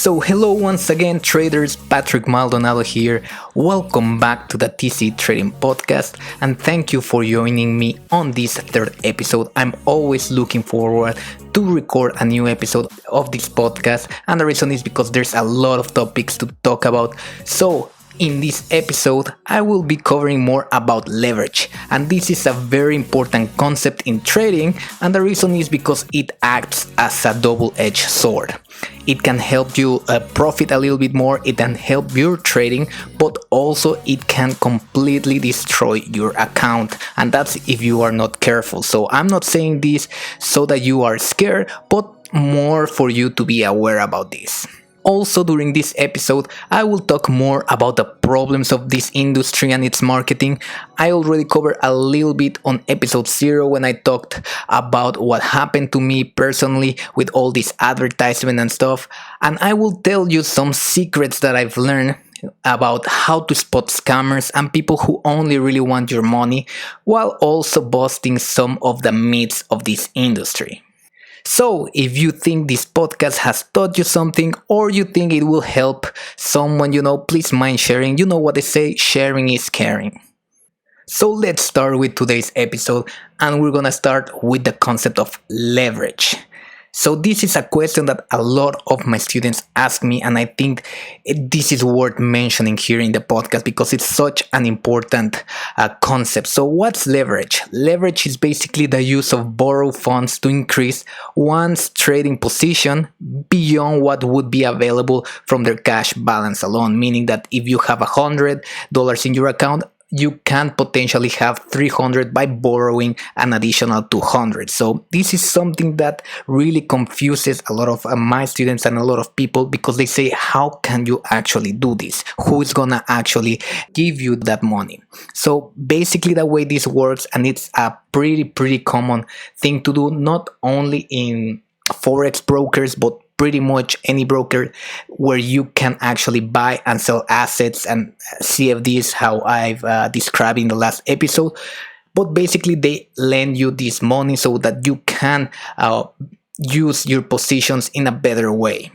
So hello once again traders, Patrick Maldonado here. Welcome back to the TCE Trading Podcast and thank you for joining me on this third episode. I'm always looking forward to record a new episode of this podcast, and the reason is because there's a lot of topics to talk about. So in this episode, I will be covering more about leverage, and this is a very important concept in trading, and the reason is because it acts as a double-edged sword. It can help you profit a little bit more, it can help your trading, but also it can completely destroy your account, and that's if you are not careful. So I'm not saying this so that you are scared, but more for you to be aware about this. Also, during this episode, I will talk more about the problems of this industry and its marketing. I already covered a little bit on episode 0 when I talked about what happened to me personally with all this advertisement and stuff. And I will tell you some secrets that I've learned about how to spot scammers and people who only really want your money, while also busting some of the myths of this industry. So, if you think this podcast has taught you something or you think it will help someone please mind sharing. You know what they say, sharing is caring. So let's start with today's episode, and we're gonna start with the concept of leverage. So this is a question that a lot of my students ask me, and I think this is worth mentioning here in the podcast because it's such an important concept. So what's leverage? Leverage is basically the use of borrowed funds to increase one's trading position beyond what would be available from their cash balance alone, meaning that if you have $100 in your account, you can potentially have 300 by borrowing an additional 200. So this is something that really confuses a lot of my students and a lot of people, because they say, how can you actually do this? Who is gonna actually give you that money? So basically the way this works, and it's a pretty common thing to do, not only in FOREX brokers, but pretty much any broker where you can actually buy and sell assets and CFDs, how I've described in the last episode. But basically they lend you this money so that you can use your positions in a better way.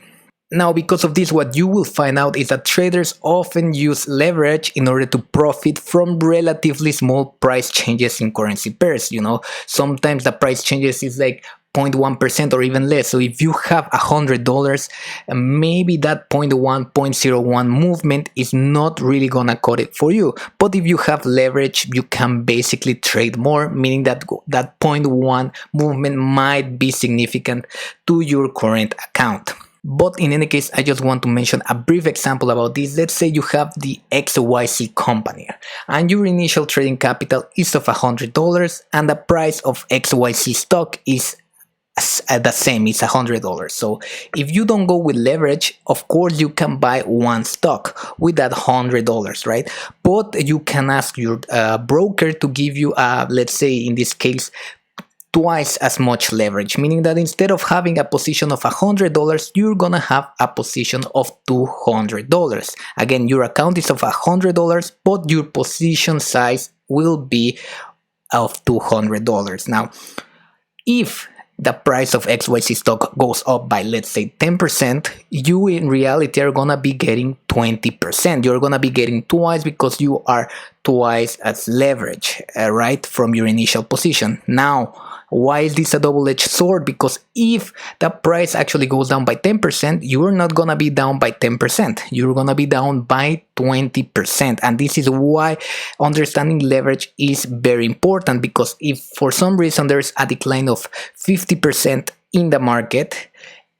Now, because of this, what you will find out is that traders often use leverage in order to profit from relatively small price changes in currency pairs. Sometimes the price changes is like 0.1% or even less. So if you have $100, maybe that 0.01 movement is not really gonna cut it for you. But if you have leverage, you can basically trade more, meaning that that 0.1 movement might be significant to your current account. But in any case, I just want to mention a brief example about this. Let's say you have the XYZ company and your initial trading capital is of $100 and the price of XYZ stock is the same, it's $100. So if you don't go with leverage, of course you can buy one stock with that $100, right? But you can ask your broker to give you let's say in this case twice as much leverage, meaning that instead of having a position of $100, you're gonna have a position of $200. Again, your account is of $100, but your position size will be of $200. Now, if the price of XYZ stock goes up by, let's say, 10%, you in reality are gonna be getting 20%. You're gonna be getting twice because you are twice as leverage, right, from your initial position. Now, why is this a double-edged sword? Because if the price actually goes down by 10%, you're not gonna be down by 10%. You're gonna be down by 20%. And this is why understanding leverage is very important, because if for some reason there's a decline of 50% in the market,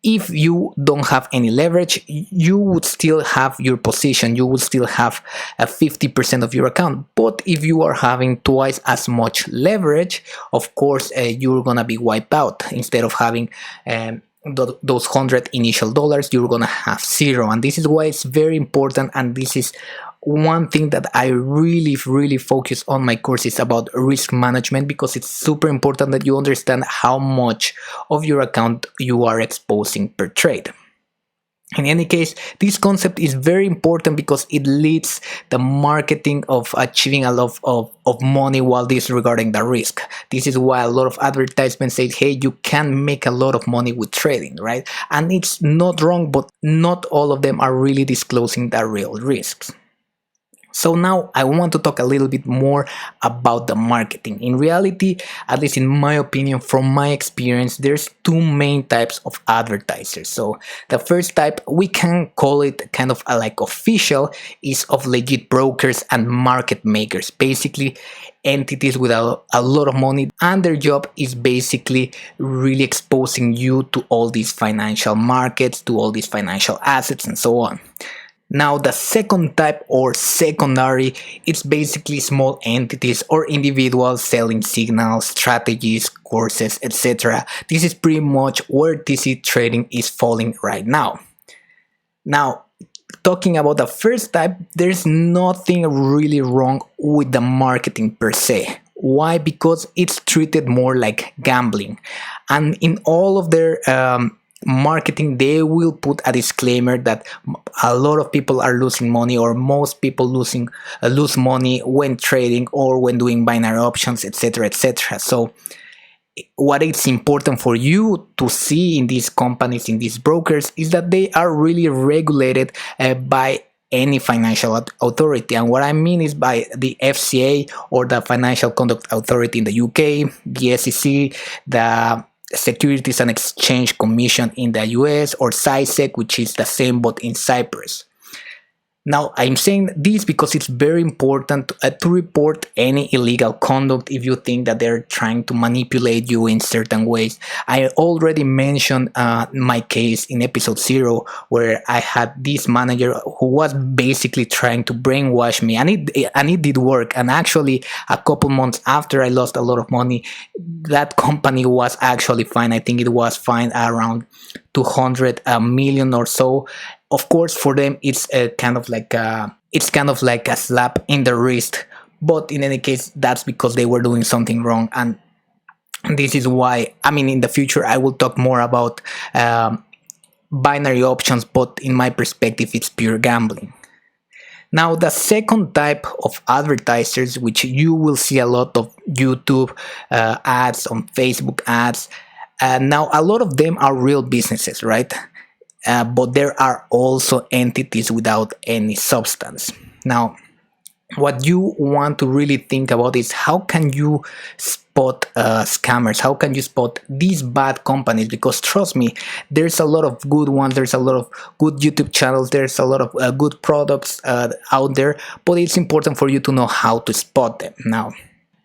if you don't have any leverage, you would still have your position, you would still have 50% of your account. But if you are having twice as much leverage, of course you're gonna be wiped out. Instead of having those 100 initial dollars, you're gonna have 0. And this is why it's very important, and this is one thing that I really focus on my courses about risk management, because it's super important that you understand how much of your account you are exposing per trade. In any case, this concept is very important because it leads the marketing of achieving a lot of money while disregarding the risk. This is why a lot of advertisements say, hey, you can make a lot of money with trading, right? And it's not wrong, but not all of them are really disclosing the real risks. So now I want to talk a little bit more about the marketing. In reality, at least in my opinion, from my experience, there's two main types of advertisers. So the first type, we can call it kind of like official, is of legit brokers and market makers. Basically, entities with a lot of money, and their job is basically really exposing you to all these financial markets, to all these financial assets and so on. Now the second type, or secondary, it's basically small entities or individuals selling signals, strategies, courses, etc. This is pretty much where TCE trading is falling right now. Now, talking about the first type, there's nothing really wrong with the marketing per se. Why? Because it's treated more like gambling, and in all of their marketing, they will put a disclaimer that a lot of people are losing money, or most people lose money when trading or when doing binary options, etc., etc. So what is important for you to see in these companies, in these brokers, is that they are really regulated by any financial authority. And what I mean is by the FCA, or the Financial Conduct Authority in the UK, the SEC, the Securities and Exchange Commission in the US, or SISEC, which is the same but in Cyprus. Now, I'm saying this because it's very important to report any illegal conduct if you think that they're trying to manipulate you in certain ways. I already mentioned my case in episode 0, where I had this manager who was basically trying to brainwash me, and it did work. And actually, a couple months after I lost a lot of money, that company was actually fine. I think it was fine around 200 million or so. Of course, for them, it's kind of like a slap in the wrist. But in any case, that's because they were doing something wrong, and this is why. I mean, in the future, I will talk more about binary options, but in my perspective, it's pure gambling. Now, the second type of advertisers, which you will see a lot of YouTube ads, on Facebook ads. Now, a lot of them are real businesses, right? But there are also entities without any substance. Now, what you want to really think about is how can you spot scammers? How can you spot these bad companies? Because trust me, there's a lot of good ones, there's a lot of good YouTube channels, there's a lot of good products out there, but it's important for you to know how to spot them. Now,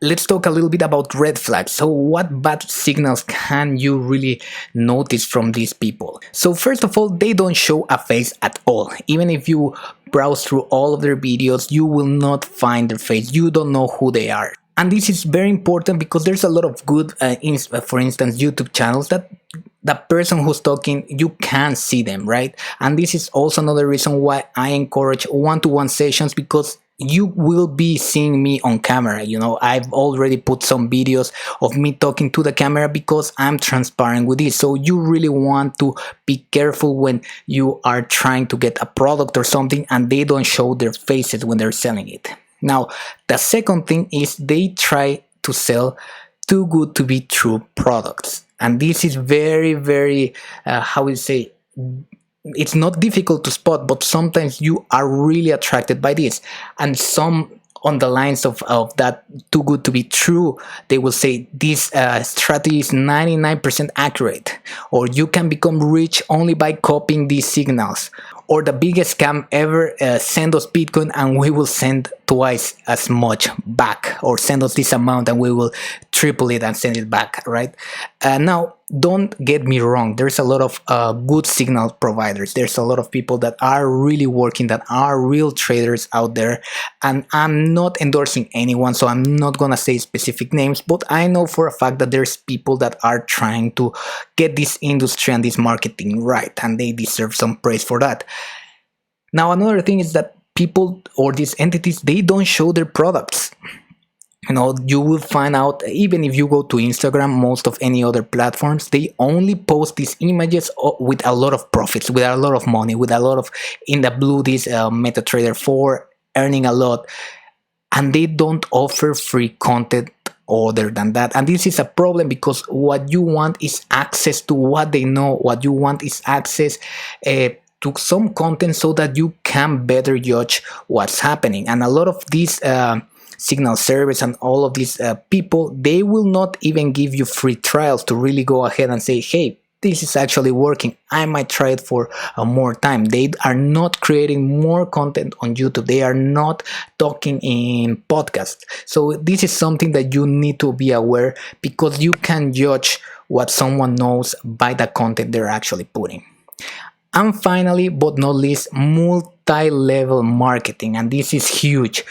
let's talk a little bit about red flags. So what bad signals can you really notice from these people? So first of all, they don't show a face at all. Even if you browse through all of their videos, you will not find their face. You don't know who they are. And this is very important because there's a lot of good, for instance, YouTube channels that the person who's talking, you can see them, right? And this is also another reason why I encourage one-to-one sessions, because you will be seeing me on camera. You know, I've already put some videos of me talking to the camera because I'm transparent with this. So you really want to be careful when you are trying to get a product or something and they don't show their faces when they're selling it. Now, the second thing is they try to sell too good to be true products. And this is very, very, how we say, it's not difficult to spot, but sometimes you are really attracted by this. And some on the lines of that too good to be true, they will say this strategy is 99% accurate, or you can become rich only by copying these signals, or the biggest scam ever, send us Bitcoin and we will send twice as much back, or send us this amount and we will triple it and send it back, right? Now, don't get me wrong, there's a lot of good signal providers. There's a lot of people that are really working, that are real traders out there, and I'm not endorsing anyone, so I'm not gonna say specific names, but I know for a fact that there's people that are trying to get this industry and this marketing right, and they deserve some praise for that. Now, another thing is that people or these entities, they don't show their products. You will find out, even if you go to Instagram, most of any other platforms, they only post these images with a lot of profits, with a lot of money, with a lot of in the blue, this MetaTrader 4 earning a lot, and they don't offer free content other than that. And this is a problem, because what you want is access to what they know. What you want is access to some content, so that you can better judge what's happening. And a lot of these signal service and all of these people, they will not even give you free trials to really go ahead and say, hey, this is actually working, I might try it for more time. They are not creating more content on YouTube. They are not talking in podcasts. So this is something that you need to be aware, because you can judge what someone knows by the content they're actually putting. And finally, but not least, multi-level marketing. And this is huge.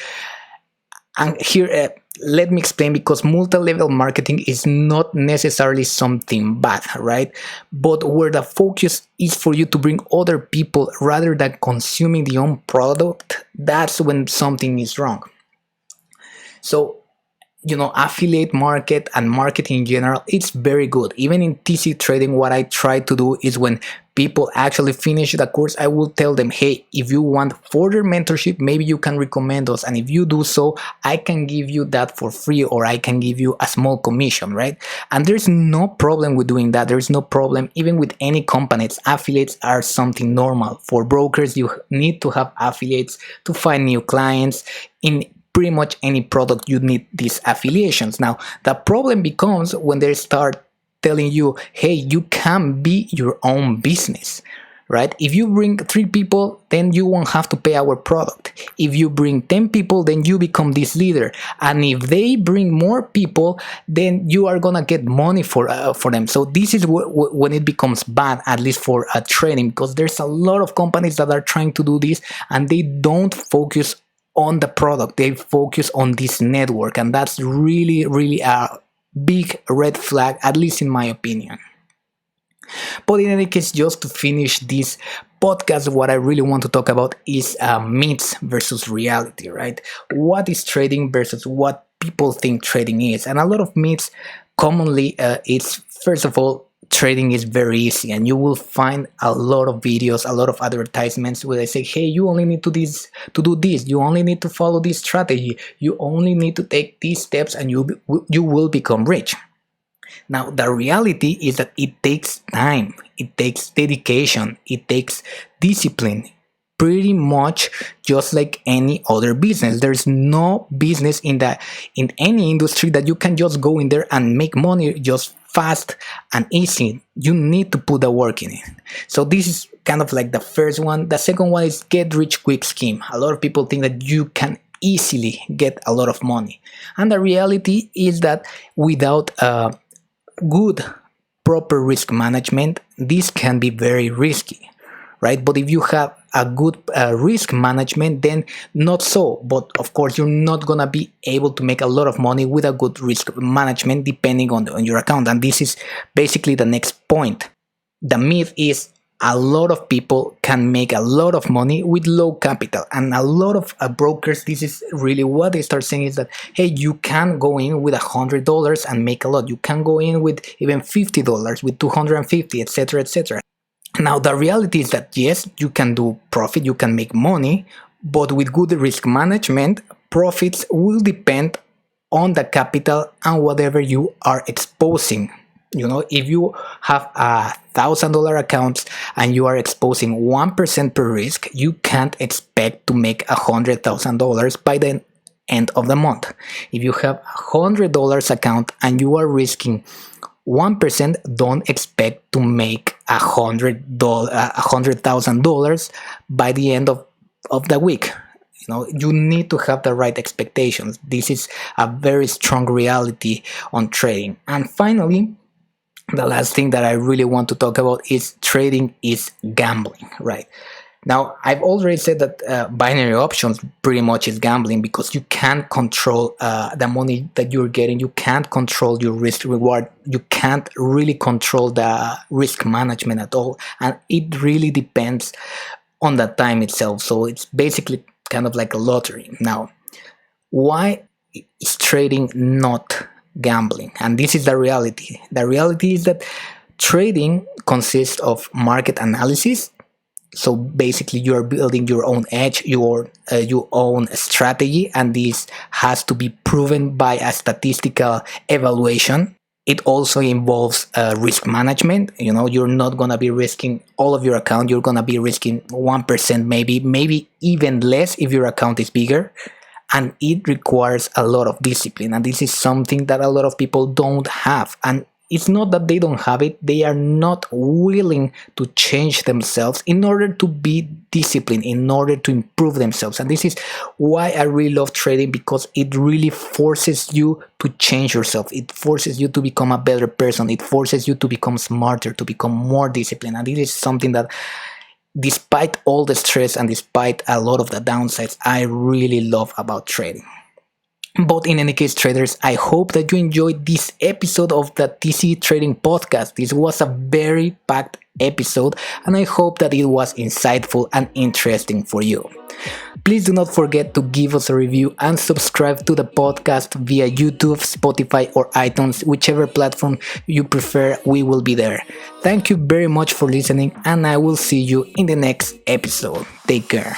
And here, let me explain, because multi-level marketing is not necessarily something bad, right? But where the focus is for you to bring other people rather than consuming the own product, that's when something is wrong. So, affiliate market and marketing in general, it's very good. Even in TC trading, what I try to do is, when people actually finish the course, I will tell them, hey, if you want further mentorship, maybe you can recommend us. And if you do so, I can give you that for free, or I can give you a small commission, right? And there's no problem with doing that. There's no problem even with any companies. Affiliates are something normal. For brokers, you need to have affiliates to find new clients. In pretty much any product, you need these affiliations. Now, the problem becomes when they start telling you, hey, you can be your own business, right? If you bring 3 people, then you won't have to pay our product. If you bring 10 people, then you become this leader. And if they bring more people, then you are gonna get money for them. So this is when it becomes bad, at least for trading, because there's a lot of companies that are trying to do this, and they don't focus on the product. They focus on this network, and that's really, really a big red flag, at least in my opinion. But in any case, just to finish this podcast, what I really want to talk about is myths versus reality, right? What is trading versus what people think trading is? And a lot of myths, commonly, it's, first of all, trading is very easy, and you will find a lot of videos, a lot of advertisements where they say, hey, you only need to do this, you only need to follow this strategy, you only need to take these steps, and you will become rich. Now, the reality is that it takes time, it takes dedication, it takes discipline, pretty much just like any other business. There's no business in any industry that you can just go in there and make money just fast and easy. You need to put the work in it. So this is kind of like the first one. The second one is get rich quick scheme. A lot of people think that you can easily get a lot of money, and the reality is that without good proper risk management, this can be very risky, right? But if you have a good risk management, then not so. But of course, you're not gonna be able to make a lot of money with a good risk management, depending on your account. And this is basically the next point. The myth is a lot of people can make a lot of money with low capital, and a lot of brokers, this is really what they start saying, is that, hey, you can go in with $100 and make a lot. You can go in with even $50, with 250, etc., etc. Now, the reality is that, yes, you can do profit, you can make money, but with good risk management, profits will depend on the capital and whatever you are exposing. If you have $1,000 accounts and you are exposing 1% per risk, you can't expect to make $100,000 by the end of the month. If you have $100 account and you are risking 1%, don't expect to make $100,000 by the end of the week. You need to have the right expectations. This is a very strong reality on trading. And finally, the last thing that I really want to talk about is trading is gambling, right? Now, I've already said that binary options pretty much is gambling, because you can't control the money that you're getting. You can't control your risk reward. You can't really control the risk management at all. And it really depends on the time itself. So it's basically kind of like a lottery. Now, why is trading, not gambling. And this is the reality. The reality is that trading consists of market analysis. So basically, you are building your own edge, your own strategy, and this has to be proven by a statistical evaluation. It also involves risk management. You're not gonna be risking all of your account. You're gonna be risking 1%, maybe even less if your account is bigger. And it requires a lot of discipline. And this is something that a lot of people don't have. And it's not that they don't have it, they are not willing to change themselves in order to be disciplined, in order to improve themselves. And this is why I really love trading, because it really forces you to change yourself. It forces you to become a better person. It forces you to become smarter, to become more disciplined. And this is something that, despite all the stress and despite a lot of the downsides, I really love about trading. But in any case, traders, I hope that you enjoyed this episode of the TCE Trading Podcast. This was a very packed episode, and I hope that it was insightful and interesting for you. Please do not forget to give us a review and subscribe to the podcast via YouTube, Spotify, or iTunes, whichever platform you prefer. We will be there. Thank you very much for listening, and I will see you in the next episode. Take care.